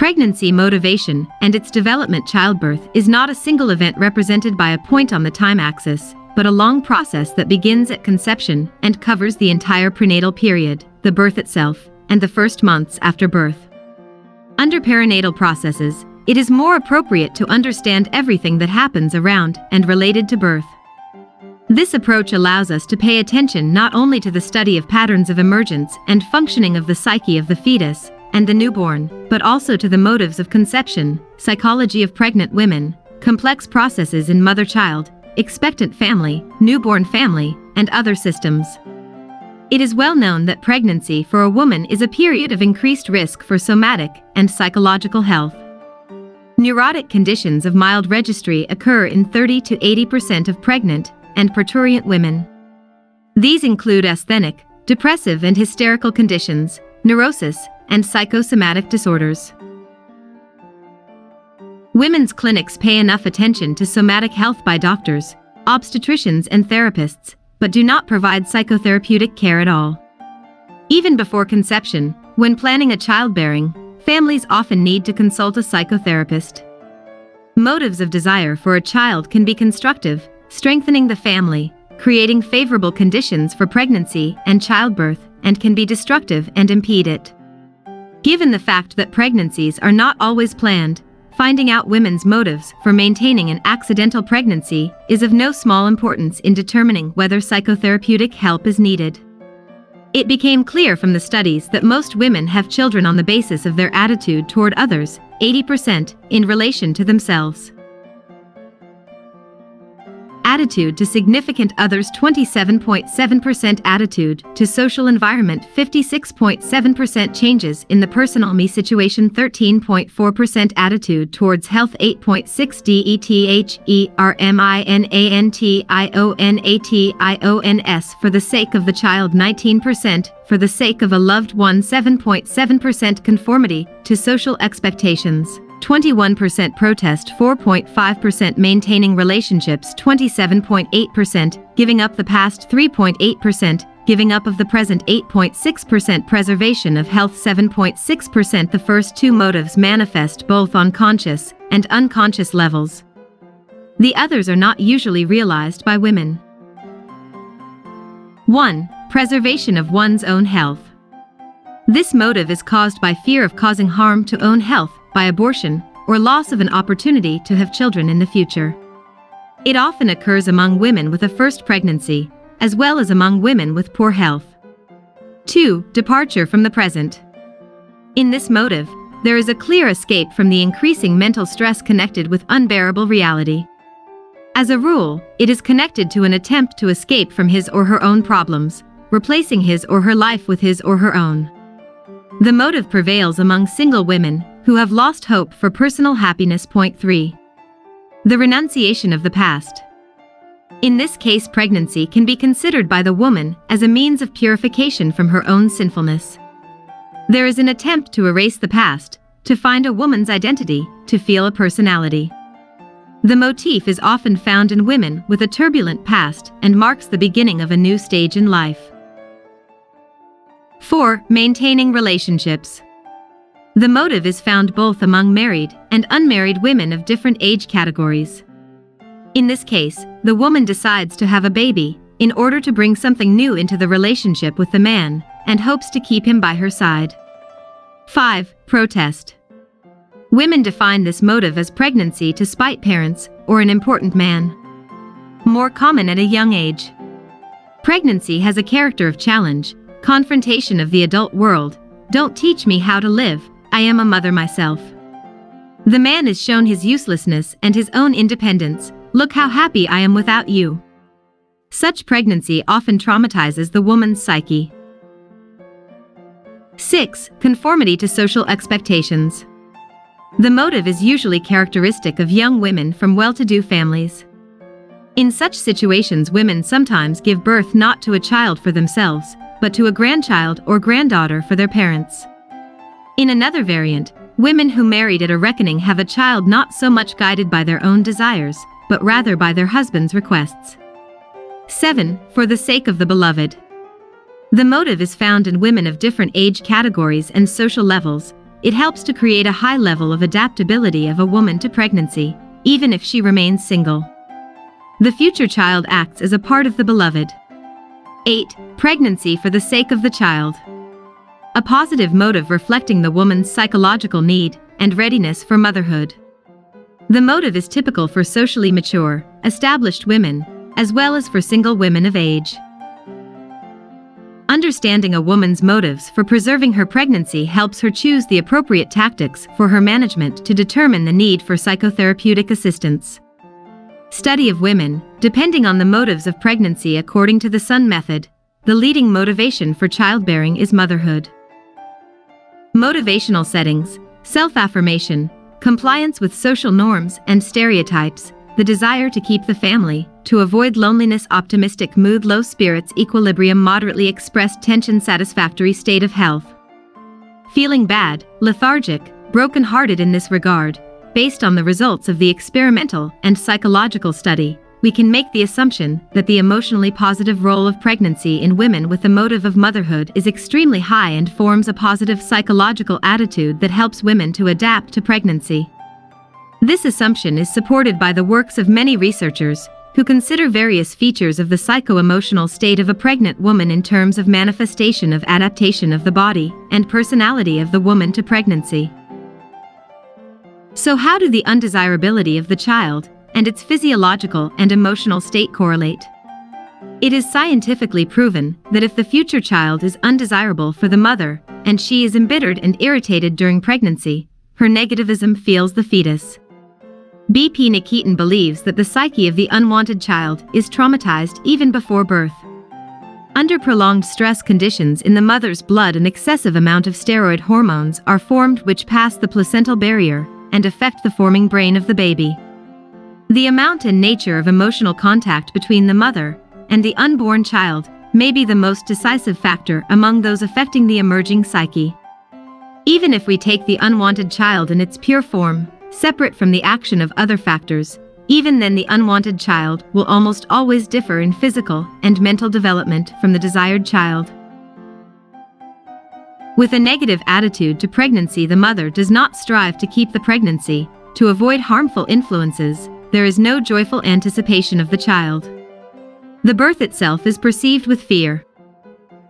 Pregnancy motivation and its development. Childbirth is not a single event represented by a point on the time axis, but a long process that begins at conception and covers the entire prenatal period, the birth itself, and the first months after birth. Under perinatal processes, it is more appropriate to understand everything that happens around and related to birth. This approach allows us to pay attention not only to the study of patterns of emergence and functioning of the psyche of the fetus and the newborn, but also to the motives of conception, psychology of pregnant women, complex processes in mother-child, expectant family, newborn family, and other systems. It is well known that pregnancy for a woman is a period of increased risk for somatic and psychological health. Neurotic conditions of mild registry occur in 30 to 80% of pregnant and parturient women. These include asthenic, depressive and hysterical conditions, neurosis, and psychosomatic disorders. Women's clinics pay enough attention to somatic health by doctors, obstetricians and therapists, but do not provide psychotherapeutic care at all. Even before conception, when planning a childbearing, families often need to consult a psychotherapist. Motives of desire for a child can be constructive, strengthening the family, creating favorable conditions for pregnancy and childbirth, and can be destructive and impede it. Given the fact that pregnancies are not always planned, finding out women's motives for maintaining an accidental pregnancy is of no small importance in determining whether psychotherapeutic help is needed. It became clear from the studies that most women have children on the basis of their attitude toward others, 80%, in relation to themselves. Attitude to significant others 27.7%, attitude to social environment 56.7%, changes in the personal me situation 13.4%, attitude towards health 8.6%, DETHERMINANTIONATIONS for the sake of the child 19%, for the sake of a loved one 7.7%, conformity to social expectations 21%, protest 4.5%, maintaining relationships 27.8%, giving up the past 3.8%, giving up of the present 8.6%, preservation of health 7.6%. The first two motives manifest both on conscious and unconscious levels. The others are not usually realized by women. 1. Preservation of one's own health. This motive is caused by fear of causing harm to own health by abortion or loss of an opportunity to have children in the future. It often occurs among women with a first pregnancy, as well as among women with poor health. 2. Departure from the present. In this motive, there is a clear escape from the increasing mental stress connected with unbearable reality. As a rule, it is connected to an attempt to escape from his or her own problems, replacing his or her life with his or her own. The motive prevails among single women who have lost hope for personal happiness. 3. The renunciation of the past. In this case, pregnancy can be considered by the woman as a means of purification from her own sinfulness. There is an attempt to erase the past, to find a woman's identity, to feel a personality. The motif is often found in women with a turbulent past and marks the beginning of a new stage in life. 4. Maintaining relationships. The motive is found both among married and unmarried women of different age categories. In this case, the woman decides to have a baby in order to bring something new into the relationship with the man and hopes to keep him by her side. 5. Protest. Women define this motive as pregnancy to spite parents or an important man. More common at a young age. Pregnancy has a character of challenge, confrontation of the adult world. Don't teach me how to live, I am a mother myself. The man is shown his uselessness and his own independence. Look how happy I am without you. Such pregnancy often traumatizes the woman's psyche. 6. Conformity to social expectations. The motive is usually characteristic of young women from well-to-do families. In such situations, women sometimes give birth not to a child for themselves, but to a grandchild or granddaughter for their parents. In another variant, women who married at a reckoning have a child not so much guided by their own desires, but rather by their husband's requests. 7. For the sake of the beloved. The motive is found in women of different age categories and social levels, it helps to create a high level of adaptability of a woman to pregnancy, even if she remains single. The future child acts as a part of the beloved. 8. Pregnancy for the sake of the child. A positive motive reflecting the woman's psychological need and readiness for motherhood. The motive is typical for socially mature, established women, as well as for single women of age. Understanding a woman's motives for preserving her pregnancy helps her choose the appropriate tactics for her management to determine the need for psychotherapeutic assistance. Study of women, depending on the motives of pregnancy according to the Sun method, the leading motivation for childbearing is motherhood. Motivational settings, self-affirmation, compliance with social norms and stereotypes, the desire to keep the family, to avoid loneliness, optimistic mood, low spirits, equilibrium, moderately expressed tension, satisfactory state of health. Feeling bad, lethargic, broken-hearted. In this regard, based on the results of the experimental and psychological study, we can make the assumption that the emotionally positive role of pregnancy in women with the motive of motherhood is extremely high and forms a positive psychological attitude that helps women to adapt to pregnancy. This assumption is supported by the works of many researchers who consider various features of the psycho-emotional state of a pregnant woman in terms of manifestation of adaptation of the body and personality of the woman to pregnancy. So how do the undesirability of the child and its physiological and emotional state correlate? It is scientifically proven that if the future child is undesirable for the mother and she is embittered and irritated during pregnancy, her negativism feels the fetus. B.P. Nikitin believes that the psyche of the unwanted child is traumatized even before birth. Under prolonged stress conditions in the mother's blood, an excessive amount of steroid hormones are formed which pass the placental barrier and affect the forming brain of the baby. The amount and nature of emotional contact between the mother and the unborn child may be the most decisive factor among those affecting the emerging psyche. Even if we take the unwanted child in its pure form, separate from the action of other factors, even then the unwanted child will almost always differ in physical and mental development from the desired child. With a negative attitude to pregnancy, the mother does not strive to keep the pregnancy, to avoid harmful influences. There is no joyful anticipation of the child. The birth itself is perceived with fear.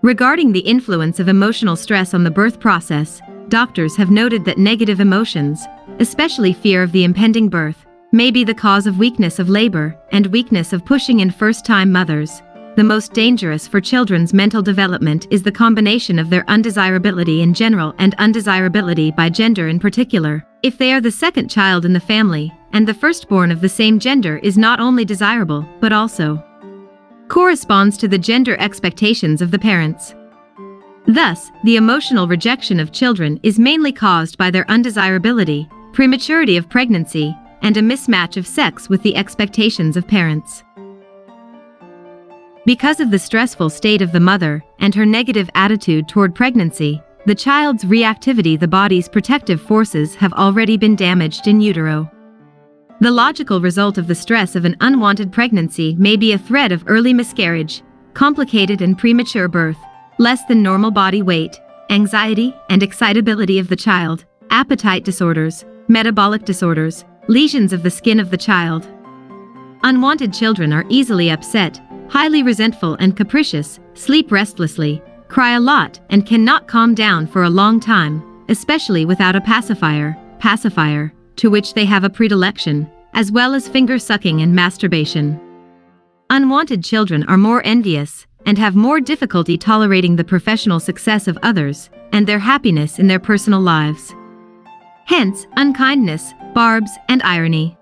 Regarding the influence of emotional stress on the birth process, doctors have noted that negative emotions, especially fear of the impending birth, may be the cause of weakness of labor and weakness of pushing in first-time mothers. The most dangerous for children's mental development is the combination of their undesirability in general and undesirability by gender in particular. If they are the second child in the family, and the firstborn of the same gender is not only desirable, but also corresponds to the gender expectations of the parents. Thus, the emotional rejection of children is mainly caused by their undesirability, prematurity of pregnancy, and a mismatch of sex with the expectations of parents. Because of the stressful state of the mother and her negative attitude toward pregnancy, the child's reactivity, the body's protective forces have already been damaged in utero. The logical result of the stress of an unwanted pregnancy may be a threat of early miscarriage, complicated and premature birth, less than normal body weight, anxiety and excitability of the child, appetite disorders, metabolic disorders, lesions of the skin of the child. Unwanted children are easily upset, highly resentful and capricious, sleep restlessly, cry a lot and cannot calm down for a long time, especially without a pacifier, to which they have a predilection, as well as finger-sucking and masturbation. Unwanted children are more envious and have more difficulty tolerating the professional success of others and their happiness in their personal lives. Hence, unkindness, barbs, and irony.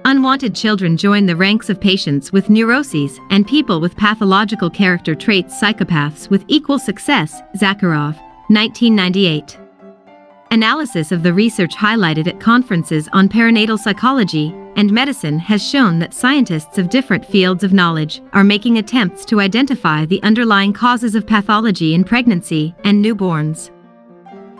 Unwanted children join the ranks of patients with neuroses and people with pathological character traits, psychopaths with equal success. Zakharov, 1998. Analysis of the research highlighted at conferences on perinatal psychology and medicine has shown that scientists of different fields of knowledge are making attempts to identify the underlying causes of pathology in pregnancy and newborns.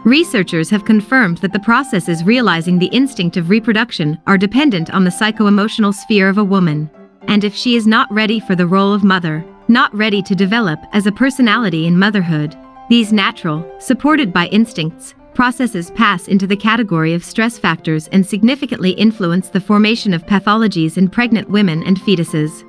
Researchers have confirmed that the processes realizing the instinct of reproduction are dependent on the psycho-emotional sphere of a woman, and if she is not ready for the role of mother, not ready to develop as a personality in motherhood, These natural, supported by instincts, processes pass into the category of stress factors and significantly influence the formation of pathologies in pregnant women and fetuses.